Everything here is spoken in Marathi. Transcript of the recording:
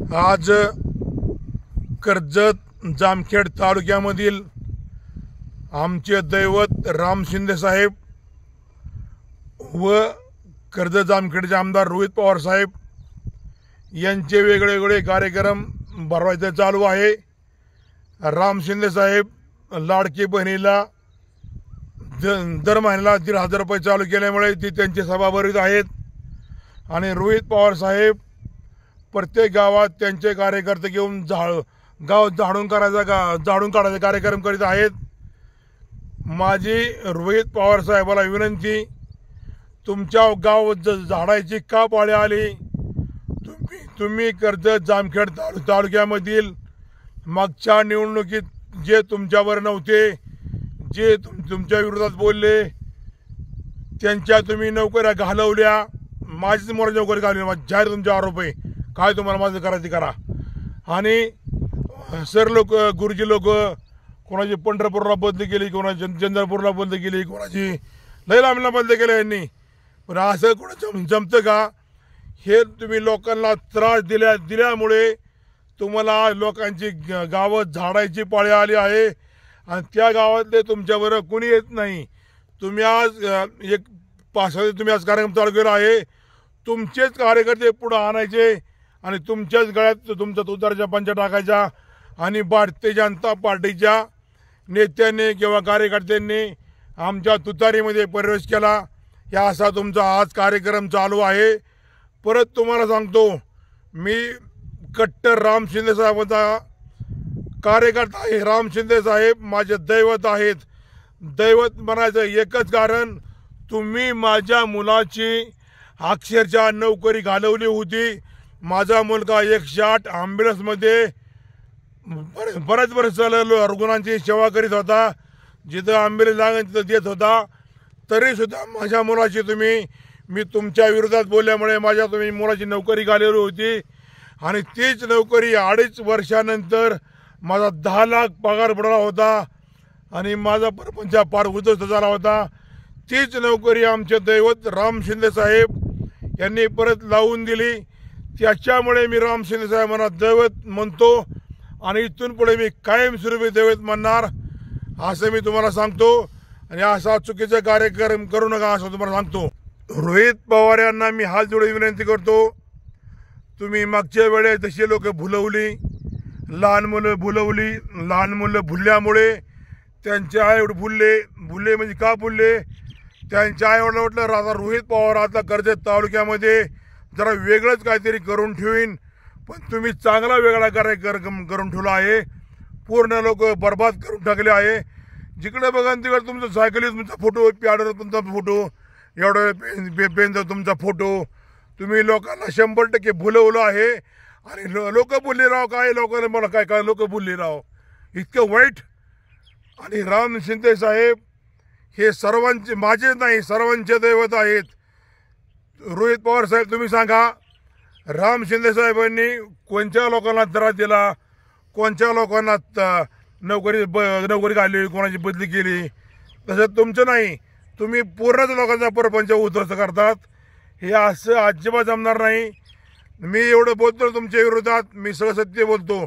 आज कर्जत जामखेड तालुक्यामधील आमचे दैवत राम शिंदे साहेब व कर्जत जामखेडचे आमदार रोहित पवार साहेब यांचे वेगळे वेगळे कार्यक्रम भरवायचे चालू आहे। राम शिंदे साहेब लाडकी बहिणीला दर महिन्याला 1,500 रुपये चालू केल्यामुळे ती त्यांची सभा भरवीत आहेत आणि रोहित पवार साहेब प्रत्येक गावात त्यांचे कार्यकर्ते घेऊन गाव झाडून काढायचा कार्यक्रम करीत आहेत। माझी रोहित पवार साहेबाला विनंती, तुमच्या गाव झाडायची का पाळी आली? तुम्ही कर्जत जामखेड तालुक्यामधील मागच्या निवडणुकीत जे तुमच्यावर नव्हते, जे तुमच्या विरोधात बोलले, त्यांच्या तुम्ही नोकऱ्या घालवल्या, माझीच मोर नोकरी घालवली, जाहीर तुमचे आरोप आहे। काय तुम्हाला माझं करायचं करा। आणि सर लोक, गुरुजी लोक, कोणाची पंढरपूरला बदली केली, कोणाची चंद्रपूरला बदली केली, कोणाची लय लांबला बदली केली यांनी। पण असं कोणाचं जमतं का? हे तुम्ही लोकांना त्रास दिल्यामुळे तुम्हाला लोकांची गावं झाडायची पाळी आली आहे आणि त्या गावातले तुमच्याबरोबर कोणी येत नाही। तुम्ही आज एक पासाचे तुम्ही आज कार्यक्रम चालू केला आहे, तुमचेच कार्यकर्ते पुढे आणायचे आणि तुमच्याच गळ्यात तुमचा तुतारीच्या पंचा टाकायचा आणि भारतीय जनता पार्टीच्या नेत्यांनी किंवा कार्यकर्त्यांनी आमच्या तुतारीमध्ये प्रवेश केला, या असा तुमचा आज कार्यक्रम चालू आहे। परत तुम्हाला सांगतो, मी कट्टर राम शिंदे साहेबांचा कार्यकर्ता आहे। राम शिंदे साहेब माझे दैवत आहेत। दैवत म्हणायचं एकच कारण, तुम्ही माझ्या मुलाची अक्षरशः नोकरी घालवली होती। माझा मुलगा 108 ॲम्ब्युलन्समध्ये बऱ्याच वर्ष रुग्णांची सेवा करीत होता, जिथं ॲम्ब्युलन्स लागेल तिथं देत होता। तरीसुद्धा माझ्या मुलाची मी तुमच्या विरोधात बोलल्यामुळे तुम्ही मुलाची नोकरी घालवली होती आणि तीच नोकरी 2.5 वर्षानंतर माझा 10 लाख पगार पडला होता आणि माझा परपंच फार उद्ध्वस्त झाला होता। तीच नोकरी आमचे दैवत राम शिंदे साहेब यांनी परत लावून दिली। त्याच्यामुळे मी राम शिंदे साहेबांना दैवत म्हणतो आणि इथून पुढे मी कायमस्वरूपी दैवत म्हणणार, असं मी तुम्हाला सांगतो। आणि असा चुकीचा कार्यक्रम करू नका असं तुम्हाला सांगतो। रोहित पवार यांना मी हात जोडून विनंती करतो, तुम्ही मागच्या वेळेस तशी लोक भुलवली, लहान मुलं भुलल्यामुळे त्यांचे आई भुलले म्हणजे का भुलले? त्यांच्या आई वडिला म्हटलं आता रोहित पवार आता कर्जत तालुक्यामध्ये जरा वेगळंच काहीतरी करून ठेवीन, पण तुम्ही चांगला वेगळा कार्यक्रम करून ठेवला आहे। पूर्ण लोक बर्बाद करून टाकले आहे। जिकडे बघा तिकडे तुमचं सायकलीत तुमचा फोटो, पॅडवर तुमचा फोटो, एवढं पेनचा तुमचा फोटो, तुम्ही लोकांना 100% भुलवलं आहे। आणि लोक बोलले राव, काय लोकांना मला काय लोक बोलले राव, इतकं वाईट। आणि राम शिंदे साहेब हे सर्वांचे, माझे नाही सर्वांचे दैवत आहेत। रोहित पवार साहेब तुम्ही सांगा, राम शिंदे साहेबांनी कोणत्या लोकांना त्रास दिला, कोणत्या लोकांना नोकरी घालली, कोणाची बदली केली? तसं तुमचं नाही, तुम्ही पूर्णच लोकांचा परपंच उद्ध्वस्त करतात। हे असं अजिबात जमणार नाही। मी एवढं बोलतो तुमच्या विरोधात, मी सगळं सत्य बोलतो।